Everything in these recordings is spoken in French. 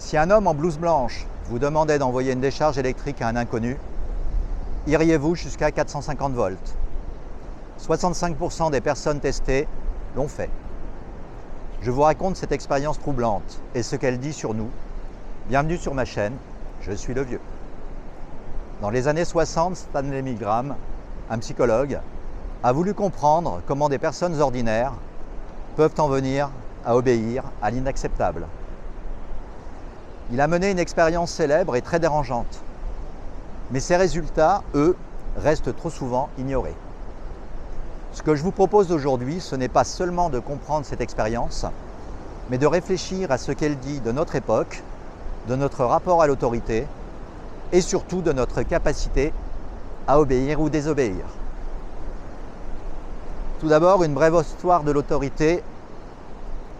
Si un homme en blouse blanche vous demandait d'envoyer une décharge électrique à un inconnu, iriez-vous jusqu'à 450 volts? 65% des personnes testées l'ont fait. Je vous raconte cette expérience troublante et ce qu'elle dit sur nous. Bienvenue sur ma chaîne, je suis le vieux. Dans les années 60, Stanley Milgram, un psychologue, a voulu comprendre comment des personnes ordinaires peuvent en venir à obéir à l'inacceptable. Il a mené une expérience célèbre et très dérangeante. Mais ses résultats, eux, restent trop souvent ignorés. Ce que je vous propose aujourd'hui, ce n'est pas seulement de comprendre cette expérience, mais de réfléchir à ce qu'elle dit de notre époque, de notre rapport à l'autorité et surtout de notre capacité à obéir ou désobéir. Tout d'abord, une brève histoire de l'autorité,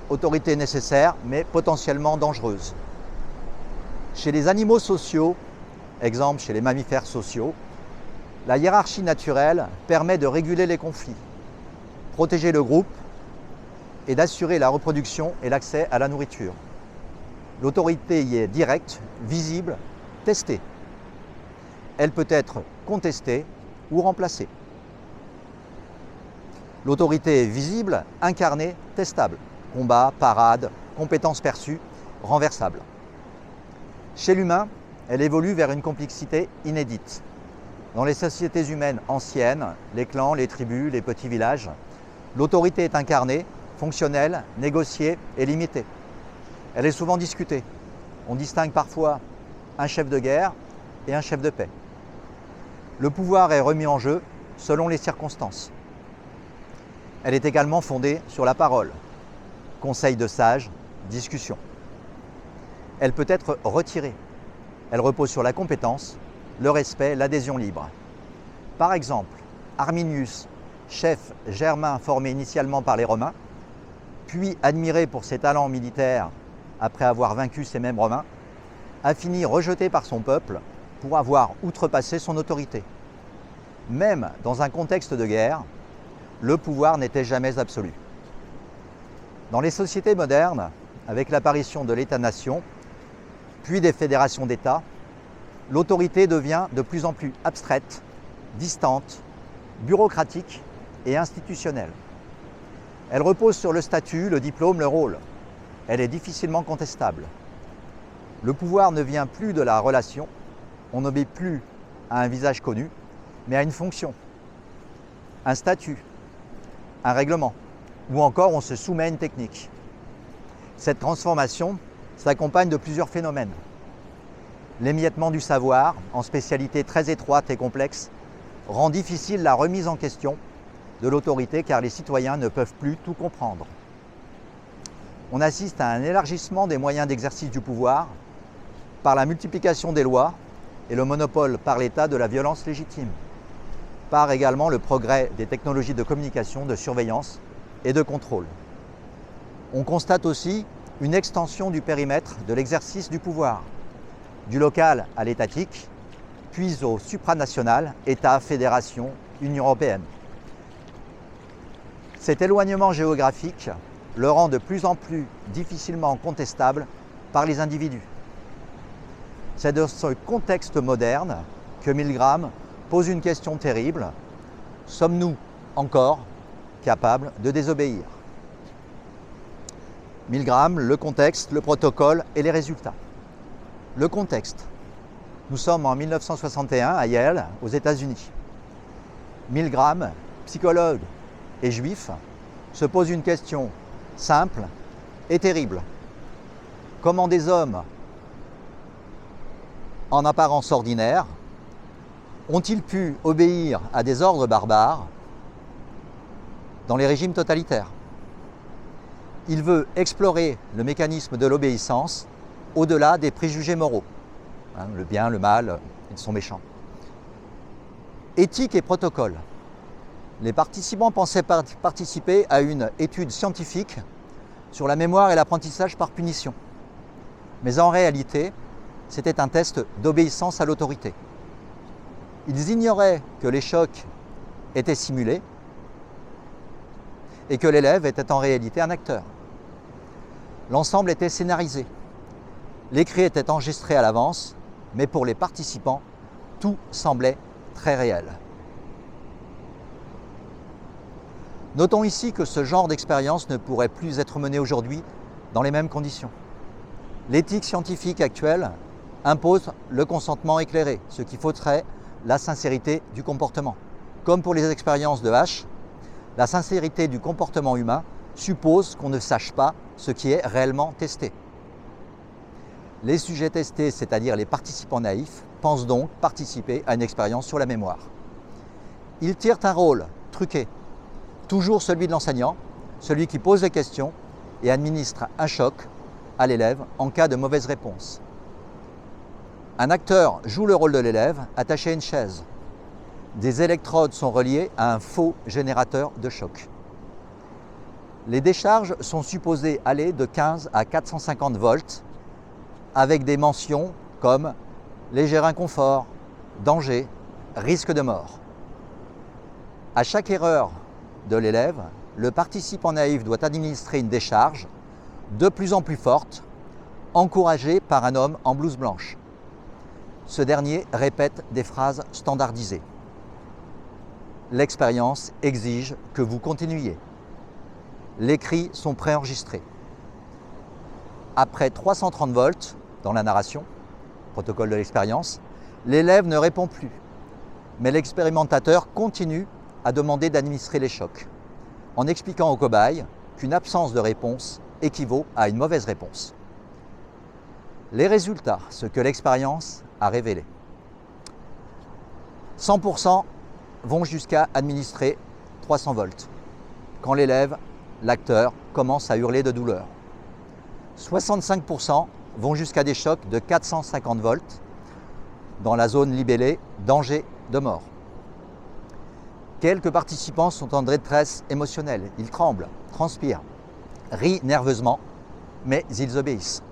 autorité nécessaire mais potentiellement dangereuse. Chez les animaux sociaux, exemple chez les mammifères sociaux, la hiérarchie naturelle permet de réguler les conflits, protéger le groupe et d'assurer la reproduction et l'accès à la nourriture. L'autorité y est directe, visible, testée. Elle peut être contestée ou remplacée. L'autorité est visible, incarnée, testable. Combat, parade, compétences perçues, renversables. Chez l'humain, elle évolue vers une complexité inédite. Dans les sociétés humaines anciennes, les clans, les tribus, les petits villages, l'autorité est incarnée, fonctionnelle, négociée et limitée. Elle est souvent discutée. On distingue parfois un chef de guerre et un chef de paix. Le pouvoir est remis en jeu selon les circonstances. Elle est également fondée sur la parole, conseil de sages, discussion. Elle peut être retirée. Elle repose sur la compétence, le respect, l'adhésion libre. Par exemple, Arminius, chef germain formé initialement par les Romains, puis admiré pour ses talents militaires après avoir vaincu ces mêmes Romains, a fini rejeté par son peuple pour avoir outrepassé son autorité. Même dans un contexte de guerre, le pouvoir n'était jamais absolu. Dans les sociétés modernes, avec l'apparition de l'État-nation, puis des fédérations d'États, l'autorité devient de plus en plus abstraite, distante, bureaucratique et institutionnelle. Elle repose sur le statut, le diplôme, le rôle. Elle est difficilement contestable. Le pouvoir ne vient plus de la relation, on n'obéit plus à un visage connu, mais à une fonction, un statut, un règlement, ou encore on se soumet à une technique. Cette transformation s'accompagne de plusieurs phénomènes. L'émiettement du savoir, en spécialités très étroites et complexes, rend difficile la remise en question de l'autorité car les citoyens ne peuvent plus tout comprendre. On assiste à un élargissement des moyens d'exercice du pouvoir par la multiplication des lois et le monopole par l'État de la violence légitime, par également le progrès des technologies de communication, de surveillance et de contrôle. On constate aussi une extension du périmètre de l'exercice du pouvoir, du local à l'étatique, puis au supranational, État, fédération, Union européenne. Cet éloignement géographique le rend de plus en plus difficilement contestable par les individus. C'est dans ce contexte moderne que Milgram pose une question terrible. Sommes-nous encore capables de désobéir? Milgram, le contexte, le protocole et les résultats. Le contexte. Nous sommes en 1961 à Yale, aux États-Unis. Milgram, psychologue et juif, se pose une question simple et terrible. Comment des hommes en apparence ordinaires ont-ils pu obéir à des ordres barbares dans les régimes totalitaires? Il veut explorer le mécanisme de l'obéissance au-delà des préjugés moraux. Le bien, le mal, ils sont méchants. Éthique et protocole. Les participants pensaient participer à une étude scientifique sur la mémoire et l'apprentissage par punition. Mais en réalité, c'était un test d'obéissance à l'autorité. Ils ignoraient que les chocs étaient simulés et que l'élève était en réalité un acteur. L'ensemble était scénarisé. L'écrit était enregistré à l'avance, mais pour les participants, tout semblait très réel. Notons ici que ce genre d'expérience ne pourrait plus être mené aujourd'hui dans les mêmes conditions. L'éthique scientifique actuelle impose le consentement éclairé, ce qui faudrait la sincérité du comportement. Comme pour les expériences de H, la sincérité du comportement humain suppose qu'on ne sache pas ce qui est réellement testé. Les sujets testés, c'est-à-dire les participants naïfs, pensent donc participer à une expérience sur la mémoire. Ils tirent un rôle truqué, toujours celui de l'enseignant, celui qui pose les questions et administre un choc à l'élève en cas de mauvaise réponse. Un acteur joue le rôle de l'élève attaché à une chaise. Des électrodes sont reliées à un faux générateur de choc. Les décharges sont supposées aller de 15 à 450 volts avec des mentions comme léger inconfort, danger, risque de mort. À chaque erreur de l'élève, le participant naïf doit administrer une décharge de plus en plus forte, encouragée par un homme en blouse blanche. Ce dernier répète des phrases standardisées. L'expérience exige que vous continuiez. Les cris sont préenregistrés. Après 330 volts dans la narration, protocole de l'expérience, l'élève ne répond plus, mais l'expérimentateur continue à demander d'administrer les chocs, en expliquant au cobaye qu'une absence de réponse équivaut à une mauvaise réponse. Les résultats, ce que l'expérience a révélé. 100% vont jusqu'à administrer 300 volts, quand l'élève, l'acteur, commence à hurler de douleur. 65% vont jusqu'à des chocs de 450 volts, dans la zone libellée, danger de mort. Quelques participants sont en détresse émotionnelle, ils tremblent, transpirent, rient nerveusement, mais ils obéissent.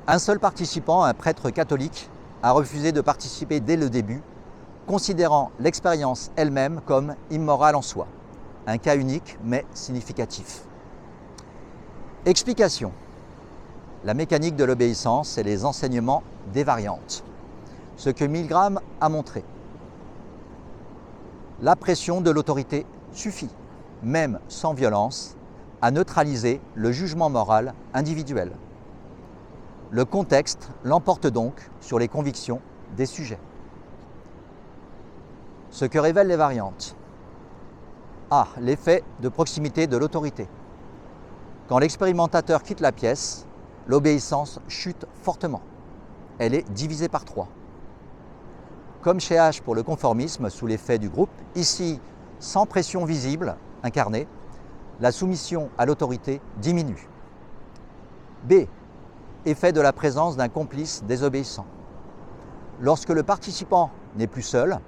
Un seul participant, un prêtre catholique, a refusé de participer dès le début, considérant l'expérience elle-même comme immorale en soi. Un cas unique, mais significatif. Explication. La mécanique de l'obéissance et les enseignements des variantes. Ce que Milgram a montré. La pression de l'autorité suffit, même sans violence, à neutraliser le jugement moral individuel. Le contexte l'emporte donc sur les convictions des sujets. Ce que révèlent les variantes. A. L'effet de proximité de l'autorité. Quand l'expérimentateur quitte la pièce, l'obéissance chute fortement. Elle est divisée par 3. Comme chez H pour le conformisme sous l'effet du groupe, ici, sans pression visible, incarnée, la soumission à l'autorité diminue. B. Effet de la présence d'un complice désobéissant. Lorsque le participant n'est plus seul,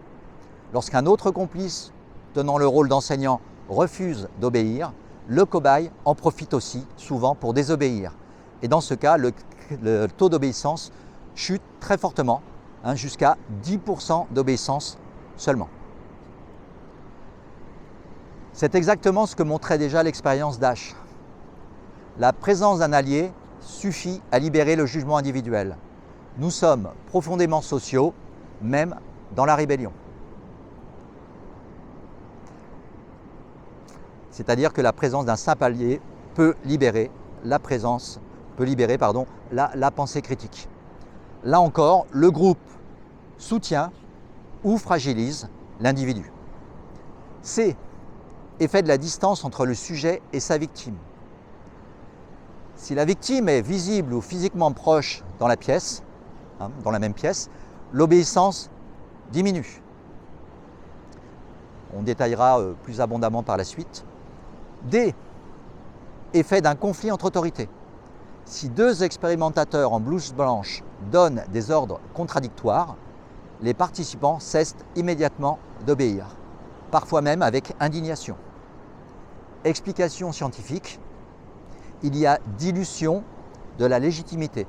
lorsqu'un autre complice tenant le rôle d'enseignant refuse d'obéir, le cobaye en profite aussi souvent pour désobéir. Et dans ce cas, le taux d'obéissance chute très fortement, jusqu'à 10% d'obéissance seulement. C'est exactement ce que montrait déjà l'expérience d'H. La présence d'un allié suffit à libérer le jugement individuel. Nous sommes profondément sociaux, même dans la rébellion. C'est-à-dire que la présence d'un simple allié peut libérer la pensée critique. Là encore, le groupe soutient ou fragilise l'individu. C. Effet de la distance entre le sujet et sa victime. Si la victime est visible ou physiquement proche dans la pièce, dans la même pièce, l'obéissance diminue. On détaillera plus abondamment par la suite. D. Effet d'un conflit entre autorités. Si deux expérimentateurs en blouse blanche donnent des ordres contradictoires, les participants cessent immédiatement d'obéir, parfois même avec indignation. Explication scientifique, il y a dilution de la légitimité,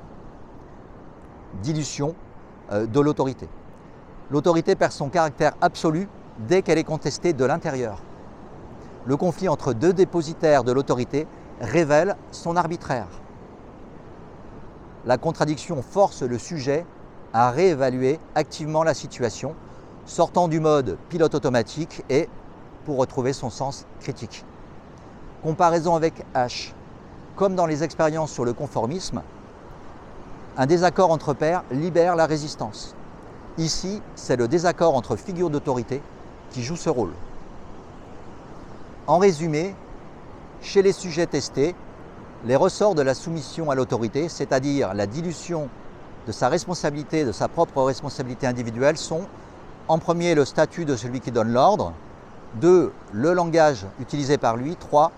dilution de l'autorité. L'autorité perd son caractère absolu dès qu'elle est contestée de l'intérieur. Le conflit entre deux dépositaires de l'autorité révèle son arbitraire. la contradiction force le sujet à réévaluer activement la situation, sortant du mode pilote automatique et pour retrouver son sens critique. Comparaison avec H. Comme dans les expériences sur le conformisme, un désaccord entre pairs libère la résistance. Ici, c'est le désaccord entre figures d'autorité qui joue ce rôle. En résumé, chez les sujets testés, les ressorts de la soumission à l'autorité, c'est-à-dire la dilution de sa responsabilité, de sa propre responsabilité individuelle, sont en premier le statut de celui qui donne l'ordre, 2. Le langage utilisé par lui, 3.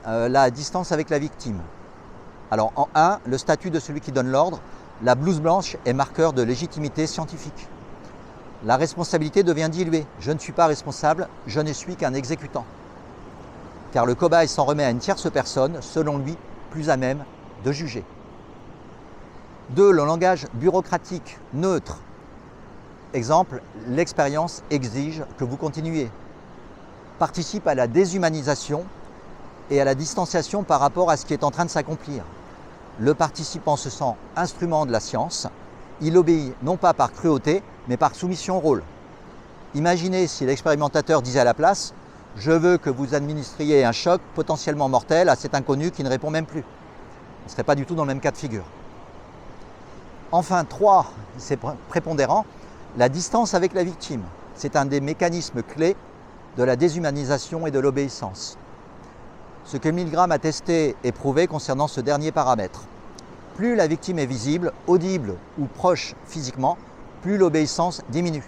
La distance avec la victime. Alors en 1, le statut de celui qui donne l'ordre, la blouse blanche est marqueur de légitimité scientifique. La responsabilité devient diluée. Je ne suis pas responsable, je ne suis qu'un exécutant. Car le cobaye s'en remet à une tierce personne, selon lui, plus à même de juger. 2. Le langage bureaucratique, neutre. Exemple, l'expérience exige que vous continuiez. Participe à la déshumanisation et à la distanciation par rapport à ce qui est en train de s'accomplir. Le participant se sent instrument de la science. Il obéit non pas par cruauté, mais par soumission au rôle. Imaginez si l'expérimentateur disait à la place « Je veux que vous administriez un choc potentiellement mortel à cet inconnu qui ne répond même plus ». On ne serait pas du tout dans le même cas de figure. Enfin, 3, c'est prépondérant, la distance avec la victime. C'est un des mécanismes clés de la déshumanisation et de l'obéissance. Ce que Milgram a testé et prouvé concernant ce dernier paramètre. Plus la victime est visible, audible ou proche physiquement, plus l'obéissance diminue.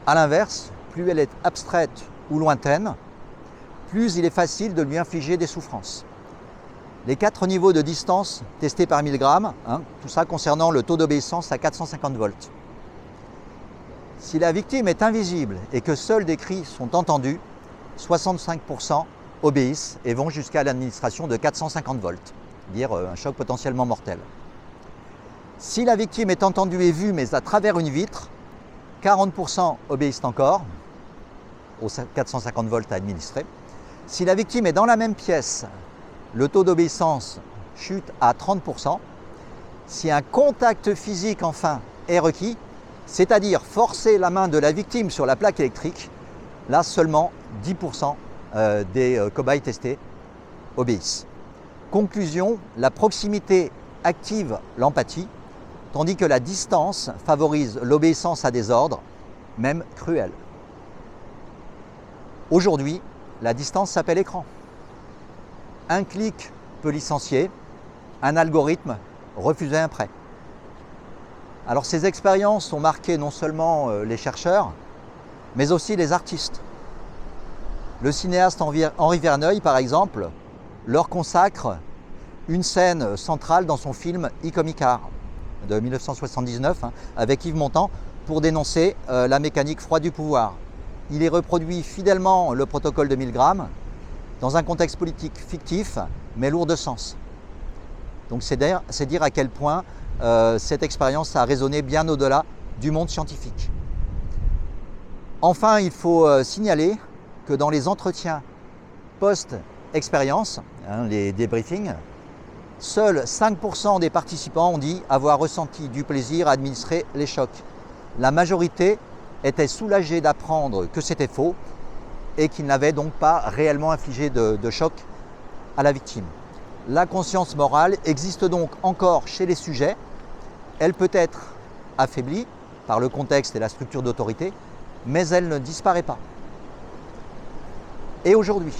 A l'inverse, plus elle est abstraite ou lointaine, plus il est facile de lui infliger des souffrances. Les 4 niveaux de distance testés par Milgram, tout ça concernant le taux d'obéissance à 450 volts. Si la victime est invisible et que seuls des cris sont entendus, 65% obéissent et vont jusqu'à l'administration de 450 volts, c'est-à-dire un choc potentiellement mortel. Si la victime est entendue et vue, mais à travers une vitre, 40% obéissent encore aux 450 volts à administrer. Si la victime est dans la même pièce, le taux d'obéissance chute à 30%. Si un contact physique, enfin, est requis, c'est-à-dire forcer la main de la victime sur la plaque électrique, là seulement 10% des cobayes testés obéissent. Conclusion, la proximité active l'empathie, tandis que la distance favorise l'obéissance à des ordres, même cruels. Aujourd'hui, la distance s'appelle écran. Un clic peut licencier, un algorithme refuser un prêt. Alors ces expériences ont marqué non seulement les chercheurs, mais aussi les artistes. Le cinéaste Henri Verneuil, par exemple, leur consacre une scène centrale dans son film Icôme Icare de 1979 avec Yves Montand pour dénoncer la mécanique froide du pouvoir. Il y reproduit fidèlement le protocole de Milgram dans un contexte politique fictif mais lourd de sens. Donc c'est dire à quel point cette expérience a résonné bien au-delà du monde scientifique. Enfin, il faut signaler que dans les entretiens post-expérience, les débriefings, seuls 5% des participants ont dit avoir ressenti du plaisir à administrer les chocs. La majorité était soulagée d'apprendre que c'était faux et qu'ils n'avaient donc pas réellement infligé de choc à la victime. La conscience morale existe donc encore chez les sujets. Elle peut être affaiblie par le contexte et la structure d'autorité, mais elle ne disparaît pas. Et aujourd'hui,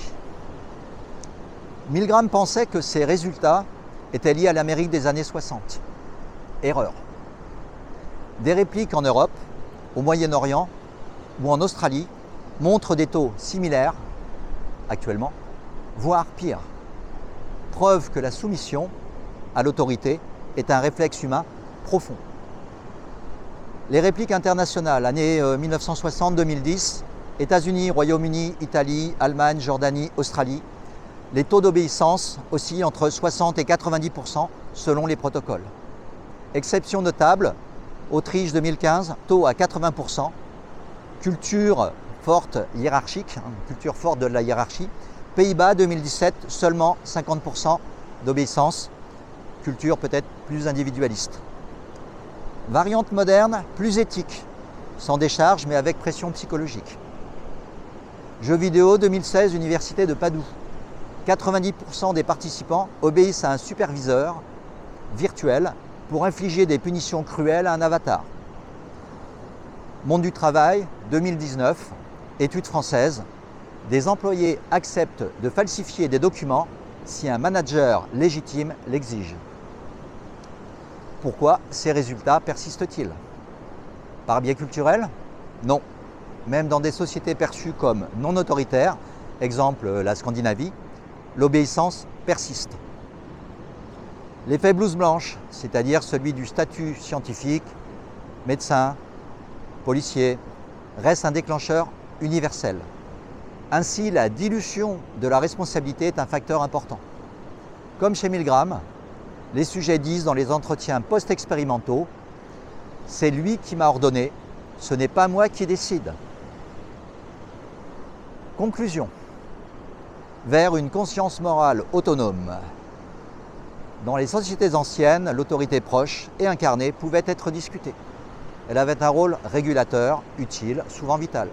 Milgram pensait que ces résultats étaient liés à l'Amérique des années 60. Erreur. Des répliques en Europe, au Moyen-Orient ou en Australie montrent des taux similaires actuellement, voire pire. Preuve que la soumission à l'autorité est un réflexe humain profond. Les répliques internationales, années 1960-2010, États-Unis, Royaume-Uni, Italie, Allemagne, Jordanie, Australie, les taux d'obéissance oscillent entre 60 et 90% selon les protocoles. Exception notable, Autriche 2015, taux à 80%, culture forte hiérarchique, culture forte de la hiérarchie. Pays-Bas 2017, seulement 50% d'obéissance, culture peut-être plus individualiste. Variante moderne, plus éthique, sans décharge mais avec pression psychologique. Jeux vidéo 2016, Université de Padoue. 90% des participants obéissent à un superviseur virtuel pour infliger des punitions cruelles à un avatar. Monde du travail 2019, étude française. Des employés acceptent de falsifier des documents si un manager légitime l'exige. Pourquoi ces résultats persistent-ils? Par biais culturel? Non. Même dans des sociétés perçues comme non autoritaires, exemple la Scandinavie, l'obéissance persiste. L'effet blouse blanche, c'est-à-dire celui du statut scientifique, médecin, policier, reste un déclencheur universel. Ainsi, la dilution de la responsabilité est un facteur important. Comme chez Milgram, les sujets disent dans les entretiens post-expérimentaux « C'est lui qui m'a ordonné, ce n'est pas moi qui décide ». Conclusion. Vers une conscience morale autonome. Dans les sociétés anciennes, l'autorité proche et incarnée pouvait être discutée. Elle avait un rôle régulateur, utile, souvent vital.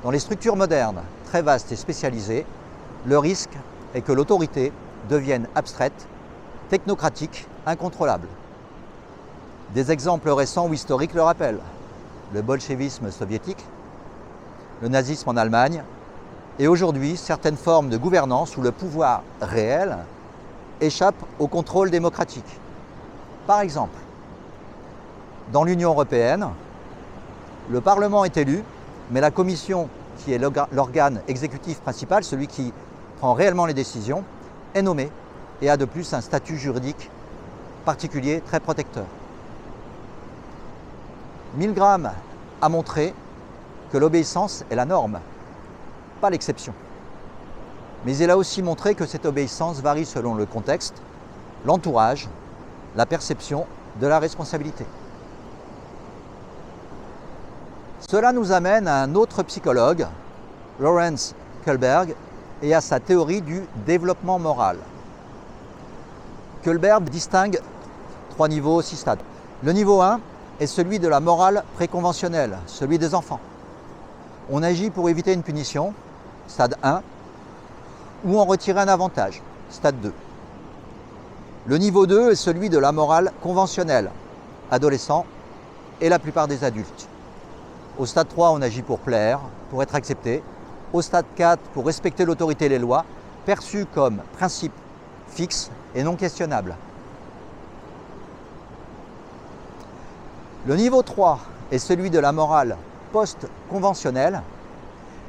Dans les structures modernes, très vastes et spécialisées, le risque est que l'autorité devienne abstraite, technocratique, incontrôlable. Des exemples récents ou historiques le rappellent. Le bolchevisme soviétique, le nazisme en Allemagne, et aujourd'hui certaines formes de gouvernance où le pouvoir réel échappe au contrôle démocratique. Par exemple, dans l'Union européenne, le Parlement est élu, mais la Commission, qui est l'organe exécutif principal, celui qui prend réellement les décisions, est nommée et a de plus un statut juridique particulier très protecteur. Milgram a montré que l'obéissance est la norme, pas l'exception. Mais il a aussi montré que cette obéissance varie selon le contexte, l'entourage, la perception de la responsabilité. Cela nous amène à un autre psychologue, Lawrence Kohlberg, et à sa théorie du développement moral. Kohlberg distingue 3 niveaux, 6 stades. Le niveau 1 est celui de la morale préconventionnelle, celui des enfants. On agit pour éviter une punition, stade 1, ou en retirer un avantage, stade 2. Le niveau 2 est celui de la morale conventionnelle, adolescents et la plupart des adultes. Au stade 3, on agit pour plaire, pour être accepté. Au stade 4, pour respecter l'autorité et les lois, perçues comme principes fixes et non questionnables. Le niveau 3 est celui de la morale post-conventionnelle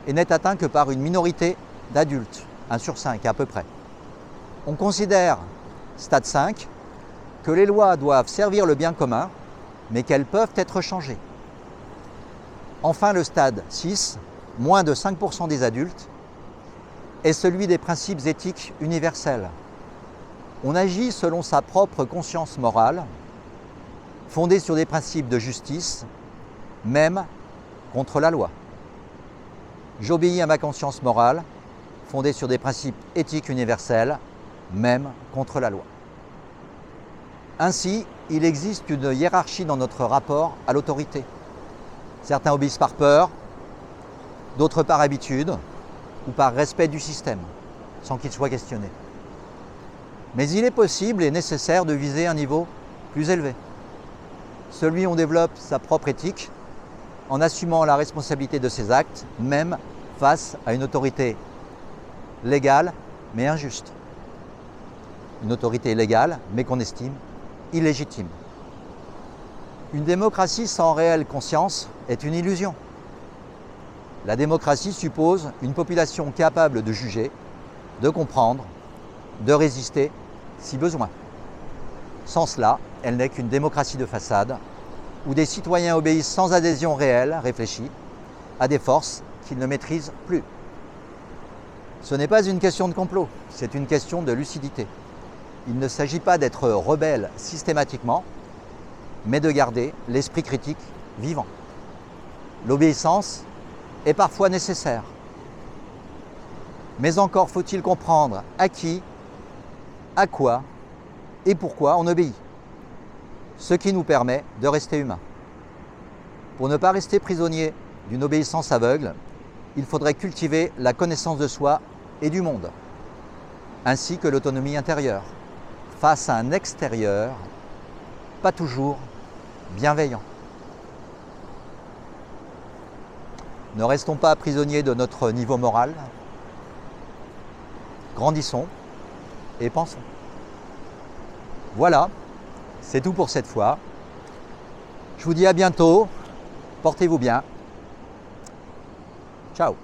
et n'est atteint que par une minorité d'adultes, 1 sur 5 à peu près. On considère, stade 5, que les lois doivent servir le bien commun, mais qu'elles peuvent être changées. Enfin, le stade 6, moins de 5% des adultes, est celui des principes éthiques universels. On agit selon sa propre conscience morale, fondée sur des principes de justice, même contre la loi. J'obéis à ma conscience morale, fondée sur des principes éthiques universels, même contre la loi. Ainsi, il existe une hiérarchie dans notre rapport à l'autorité. Certains obéissent par peur, d'autres par habitude ou par respect du système, sans qu'il soit questionné. Mais il est possible et nécessaire de viser un niveau plus élevé. Celui où on développe sa propre éthique en assumant la responsabilité de ses actes, même face à une autorité légale mais injuste. Une autorité légale mais qu'on estime illégitime. Une démocratie sans réelle conscience est une illusion. La démocratie suppose une population capable de juger, de comprendre, de résister si besoin. Sans cela, elle n'est qu'une démocratie de façade, où des citoyens obéissent sans adhésion réelle, réfléchie, à des forces qu'ils ne maîtrisent plus. Ce n'est pas une question de complot, c'est une question de lucidité. Il ne s'agit pas d'être rebelle systématiquement, mais de garder l'esprit critique vivant. L'obéissance est parfois nécessaire. Mais encore faut-il comprendre à qui, à quoi et pourquoi on obéit, ce qui nous permet de rester humains. Pour ne pas rester prisonnier d'une obéissance aveugle, il faudrait cultiver la connaissance de soi et du monde, ainsi que l'autonomie intérieure, face à un extérieur pas toujours bienveillant. Ne restons pas prisonniers de notre niveau moral, grandissons et pensons. Voilà, c'est tout pour cette fois. Je vous dis à bientôt, portez-vous bien. Ciao.